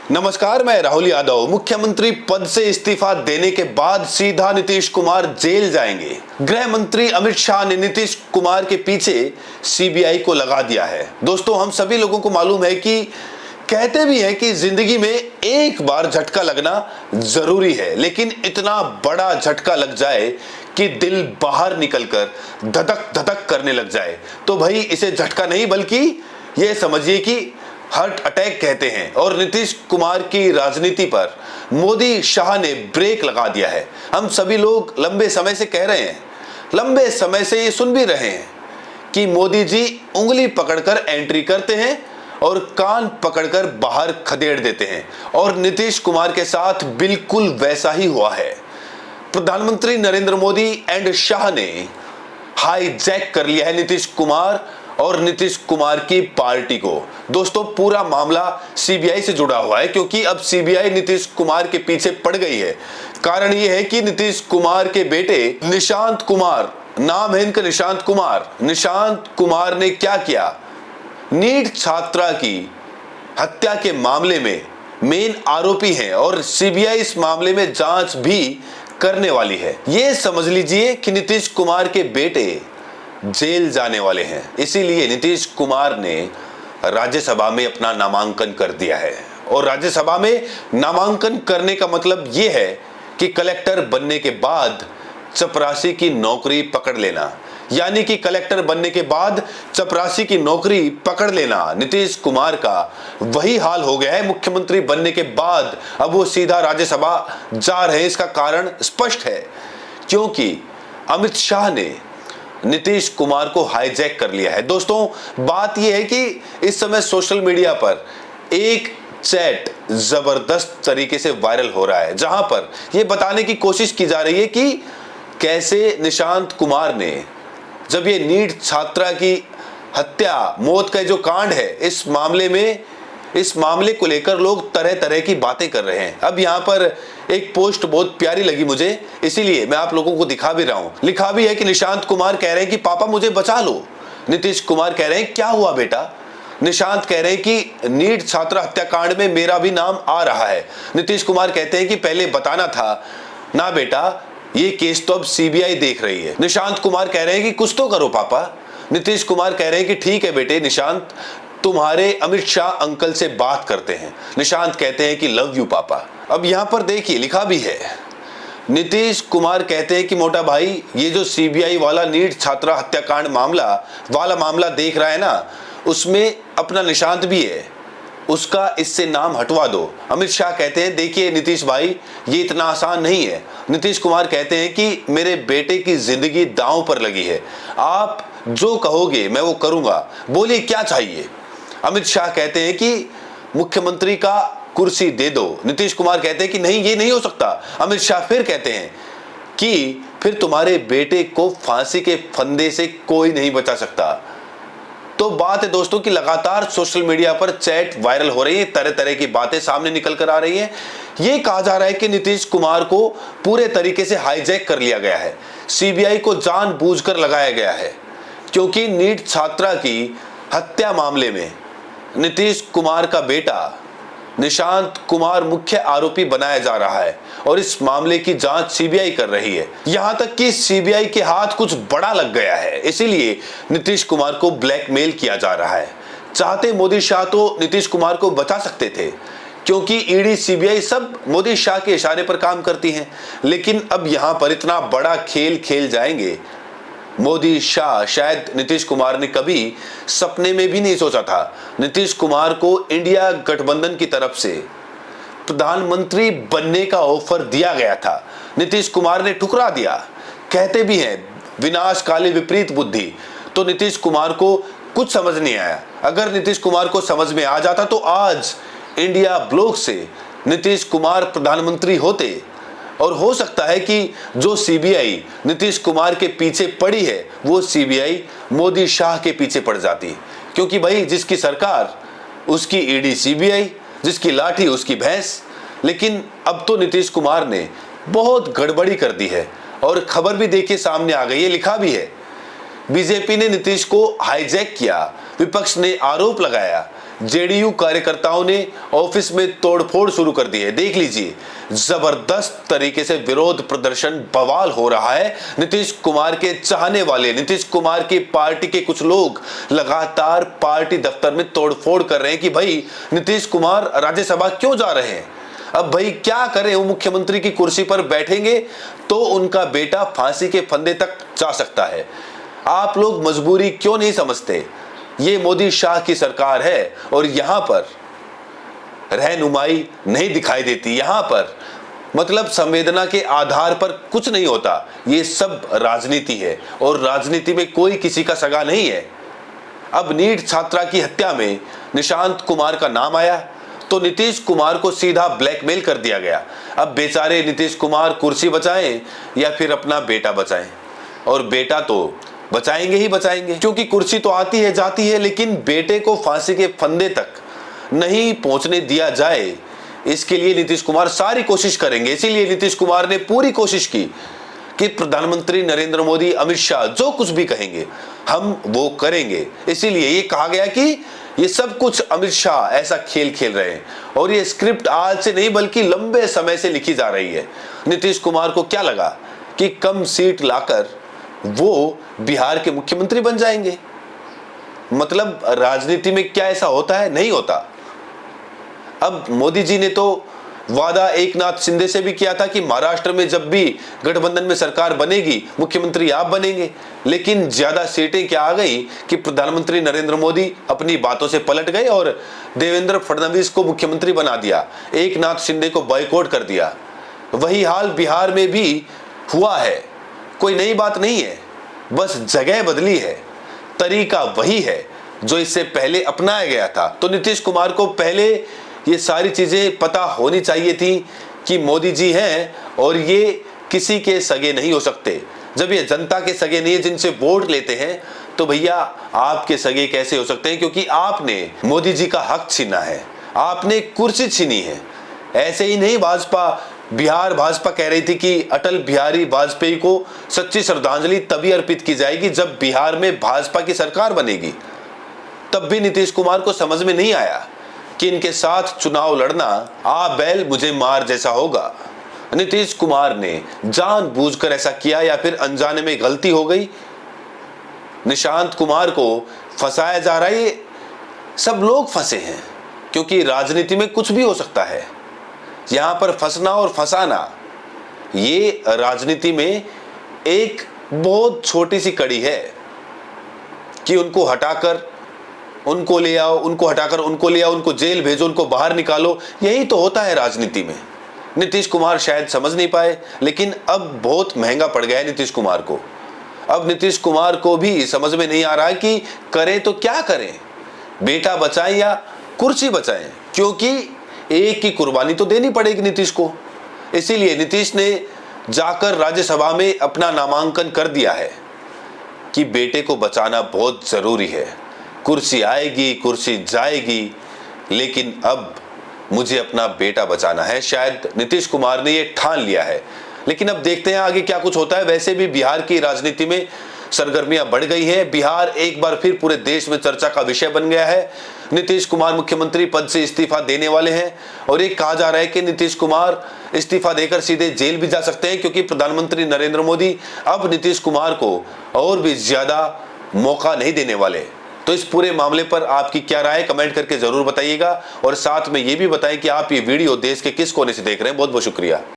नमस्कार, मैं राहुल यादव। मुख्यमंत्री पद से इस्तीफा देने के बाद सीधा नीतीश कुमार जेल जाएंगे। गृह मंत्री अमित शाह ने नीतीश कुमार के पीछे सीबीआई को लगा दिया है। दोस्तों, हम सभी लोगों को मालूम है कि कहते भी हैं कि जिंदगी में एक बार झटका लगना जरूरी है, लेकिन इतना बड़ा झटका लग जाए कि दिल बाहर निकलकर धधक धधक करने लग जाए तो भाई इसे झटका नहीं बल्कि ये समझिए कि हार्ट अटैक कहते हैं। और नीतीश कुमार की राजनीति पर मोदी शाह ने ब्रेक लगा दिया है। हम सभी लोग लंबे समय से कह रहे हैं, लंबे समय से ये सुन भी रहे हैं कि मोदी जी उंगली पकड़कर एंट्री करते हैं और कान पकड़कर बाहर खदेड़ देते हैं, और नीतीश कुमार के साथ बिल्कुल वैसा ही हुआ है। प्रधानमंत्री नरेंद्र मोदी एंड शाह ने हाईजैक कर लिया है नीतीश कुमार और नीतीश कुमार की पार्टी को। दोस्तों, पूरा मामला सीबीआई से जुड़ा हुआ है, क्योंकि अब सीबीआई नीतीश कुमार के पीछे पड़ गई है। कारण यह है कि नीतीश कुमार के बेटे निशांत कुमार, नाम है इनका निशांत कुमार, निशांत कुमार ने क्या किया, नीट छात्रा की हत्या के मामले में मेन आरोपी हैं और सीबीआई इस मामले में जांच भी करने वाली है। ये समझ लीजिए कि नीतीश कुमार के बेटे जेल जाने वाले हैं। इसीलिए नीतीश कुमार ने राज्यसभा में अपना नामांकन कर दिया है, और राज्यसभा में नामांकन करने का मतलब यह है कि कलेक्टर बनने के बाद चपरासी की नौकरी पकड़ लेना, यानी कि कलेक्टर बनने के बाद चपरासी की नौकरी पकड़ लेना। नीतीश कुमार का वही हाल हो गया है। मुख्यमंत्री बनने के बाद अब वो सीधा राज्यसभा जा रहे हैं। इसका कारण स्पष्ट है, क्योंकि अमित शाह ने नीतीश कुमार को हाईजैक कर लिया है। दोस्तों, बात यह है कि इस समय सोशल मीडिया पर एक चैट जबरदस्त तरीके से वायरल हो रहा है, जहां पर यह बताने की कोशिश की जा रही है कि कैसे निशांत कुमार ने, जब ये नीट छात्रा की हत्या, मौत का जो कांड है, इस मामले को लेकर लोग तरह तरह की बातें कर रहे हैं। अब यहाँ पर एक पोस्ट बहुत प्यारी लगी मुझे, इसीलिए मैं आप लोगों को दिखा भी रहा हूँ। लिखा भी है कि निशांत कुमार कह रहे हैं कि पापा मुझे बचा लो। नीतीश कुमार कह रहे हैं क्या हुआ बेटा। निशांत कह रहे हैं कि नीट छात्रा हत्याकांड में मेरा भी नाम आ रहा है। नीतीश कुमार कहते हैं कि पहले बताना था ना बेटा, ये केस तो अब सीबीआई देख रही है। निशांत कुमार कह रहे हैं कि कुछ तो करो पापा। नीतीश कुमार कह रहे हैं कि ठीक है बेटे निशांत, तुम्हारे अमित शाह अंकल से बात करते हैं। निशांत कहते हैं कि लव यू पापा। अब यहां पर देखिए लिखा भी है, नीतीश कुमार कहते हैं कि मोटा भाई, ये जो सीबीआई वाला नीट छात्रा हत्याकांड मामला देख रहा है ना, उसमें अपना निशांत भी है, उसका इससे नाम हटवा दो। अमित शाह कहते हैं देखिए नीतीश भाई, ये इतना आसान नहीं है। नीतीश कुमार कहते हैं कि मेरे बेटे की जिंदगी दांव पर लगी है, आप जो कहोगे मैं वो करूंगा, बोलिए क्या चाहिए। अमित शाह कहते हैं कि मुख्यमंत्री का कुर्सी दे दो। नीतीश कुमार कहते हैं कि नहीं, ये नहीं हो सकता। अमित शाह फिर कहते हैं कि फिर तुम्हारे बेटे को फांसी के फंदे से कोई नहीं बचा सकता। तो बात है दोस्तों कि लगातार सोशल मीडिया पर चैट वायरल हो रही है, तरह तरह की बातें सामने निकल कर आ रही है। ये कहा जा रहा है कि नीतीश कुमार को पूरे तरीके से हाईजैक कर लिया गया है, सीबीआई को जानबूझकर लगाया गया है, क्योंकि नीट छात्रा की हत्या मामले में नीतीश कुमार का बेटा निशांत कुमार मुख्य आरोपी बनाया जा रहा है, और इस मामले की जांच सीबीआई कर रही है। यहां तक कि सीबीआई के हाथ कुछ बड़ा लग गया है, इसीलिए नीतीश कुमार को ब्लैकमेल किया जा रहा है। चाहते मोदी शाह तो नीतीश कुमार को बचा सकते थे, क्योंकि ईडी सीबीआई सब मोदी शाह के इशारे पर काम करती हैं, लेकिन अब यहां पर इतना बड़ा खेल खेल जाएंगे मोदी शाह, शायद नीतीश कुमार ने कभी सपने में भी नहीं सोचा था। नीतीश कुमार को इंडिया गठबंधन की तरफ से प्रधानमंत्री बनने का ऑफर दिया गया था, नीतीश कुमार ने ठुकरा दिया। कहते भी हैं विनाश काले विपरीत बुद्धि, तो नीतीश कुमार को कुछ समझ नहीं आया। अगर नीतीश कुमार को समझ में आ जाता तो आज इंडिया ब्लॉक से नीतीश कुमार प्रधानमंत्री होते, और हो सकता है कि जो सीबीआई नीतीश कुमार के पीछे पड़ी है, वो सीबीआई मोदी शाह के पीछे पड़ जाती, क्योंकि भाई जिसकी सरकार उसकी ईडी सीबीआई, जिसकी लाठी उसकी भैंस। लेकिन अब तो नीतीश कुमार ने बहुत गड़बड़ी कर दी है, और खबर भी देखिए सामने आ गई है, लिखा भी है बीजेपी ने नीतीश को हाईजैक किया। विपक्ष ने आरोप लगाया जेडीयू कार्यकर्ताओं ने ऑफिस में तोड़फोड़ शुरू कर दी है। देख लीजिए, जबरदस्त तरीके से विरोध प्रदर्शन बवाल हो रहा है। नीतीश कुमार के चाहने वाले, नीतीश कुमार की पार्टी के कुछ लोग लगातार पार्टी दफ्तर में तोड़फोड़ कर रहे हैं कि भाई नीतीश कुमार राज्यसभा क्यों जा रहे हैं। अब भाई क्या करें, वो मुख्यमंत्री की कुर्सी पर बैठेंगे तो उनका बेटा फांसी के फंदे तक जा सकता है। आप लोग मजबूरी क्यों नहीं समझते? ये मोदी शाह की सरकार है और यहां पर रहनुमाई नहीं दिखाई देती। यहां पर मतलब संवेदना के आधार पर कुछ नहीं होता। ये सब राजनीति है और राजनीति में कोई किसी का सगा नहीं है। अब नीट छात्रा की हत्या में निशांत कुमार का नाम आया तो नीतीश कुमार को सीधा ब्लैकमेल कर दिया गया। अब बेचारे नीतीश कुमार कुर्सी बचाएं या फिर अपना बेटा बचाएं, और बेटा तो बचाएंगे ही बचाएंगे, क्योंकि कुर्सी तो आती है जाती है, लेकिन बेटे को फांसी के फंदे तक नहीं पहुंचने दिया जाए, इसके लिए नीतीश कुमार सारी कोशिश करेंगे। इसीलिए नीतीश कुमार ने पूरी कोशिश की कि प्रधानमंत्री नरेंद्र मोदी, अमित शाह जो कुछ भी कहेंगे हम वो करेंगे। इसीलिए ये कहा गया कि ये सब कुछ अमित शाह ऐसा खेल खेल रहे हैं, और ये स्क्रिप्ट आज से नहीं बल्कि लंबे समय से लिखी जा रही है। नीतीश कुमार को क्या लगा कि कम सीट लाकर वो बिहार के मुख्यमंत्री बन जाएंगे। मतलब राजनीति में क्या ऐसा होता है? नहीं होता। अब मोदी जी ने तो वादा एकनाथ शिंदे से भी किया था कि महाराष्ट्र में जब भी गठबंधन में सरकार बनेगी मुख्यमंत्री आप बनेंगे, लेकिन ज्यादा सीटें क्या आ गई कि प्रधानमंत्री नरेंद्र मोदी अपनी बातों से पलट गए और देवेंद्र फडणवीस को मुख्यमंत्री बना दिया, एकनाथ शिंदे को बॉयकॉट कर दिया। वही हाल बिहार में भी हुआ है। कोई नई बात नहीं है, बस जगह बदली है, तरीका वही है जो इससे पहले अपनाया गया था। तो नीतीश कुमार को पहले ये सारी चीजें पता होनी चाहिए थी कि मोदी जी हैं और ये किसी के सगे नहीं हो सकते। जब ये जनता के सगे नहीं है, जिनसे वोट लेते हैं, तो भैया आपके सगे कैसे हो सकते हैं? क्योंकि आपने मोदी जी का हक छीना है, आपने कुर्सी छीनी है। ऐसे ही नहीं, बिहार भाजपा कह रही थी कि अटल बिहारी वाजपेयी को सच्ची श्रद्धांजलि तभी अर्पित की जाएगी जब बिहार में भाजपा की सरकार बनेगी। तब भी नीतीश कुमार को समझ में नहीं आया कि इनके साथ चुनाव लड़ना आ बैल मुझे मार जैसा होगा। नीतीश कुमार ने जानबूझकर ऐसा किया या फिर अनजाने में गलती हो गई? निशांत कुमार को फंसाया जा रहा है, सब लोग फंसे हैं, क्योंकि राजनीति में कुछ भी हो सकता है। यहां पर फंसना और फंसाना ये राजनीति में एक बहुत छोटी सी कड़ी है कि उनको हटाकर उनको ले आओ, उनको हटाकर उनको ले आओ, उनको जेल भेजो, उनको बाहर निकालो। यही तो होता है राजनीति में। नीतीश कुमार शायद समझ नहीं पाए, लेकिन अब बहुत महंगा पड़ गया है नीतीश कुमार को। अब नीतीश कुमार को भी समझ में नहीं आ रहा है कि करें तो क्या करें, बेटा बचाएं या कुर्सी बचाएं, क्योंकि एक की कुर्बानी तो देनी पड़ेगी नीतीश को। इसीलिए नीतीश ने जाकर राज्यसभा में अपना नामांकन कर दिया है कि बेटे को बचाना बहुत जरूरी है। कुर्सी आएगी, कुर्सी जाएगी, लेकिन अब मुझे अपना बेटा बचाना है। शायद नीतीश कुमार ने ये ठान लिया है, लेकिन अब देखते हैं आगे क्या कुछ होता है। वैसे भी बिहार की राजनीति में सरगर्मियां बढ़ गई हैं। बिहार एक बार फिर पूरे देश में चर्चा का विषय बन गया है। नीतीश कुमार मुख्यमंत्री पद से इस्तीफा देने वाले हैं और ये कहा जा रहा है कि नीतीश कुमार इस्तीफा देकर सीधे जेल भी जा सकते हैं, क्योंकि प्रधानमंत्री नरेंद्र मोदी अब नीतीश कुमार को और भी ज्यादा मौका नहीं देने वाले। तो इस पूरे मामले पर आपकी क्या राय, कमेंट करके जरूर बताइएगा, और साथ में ये भी बताएं कि आप ये वीडियो देश के किस कोने से देख रहे हैं। बहुत बहुत शुक्रिया।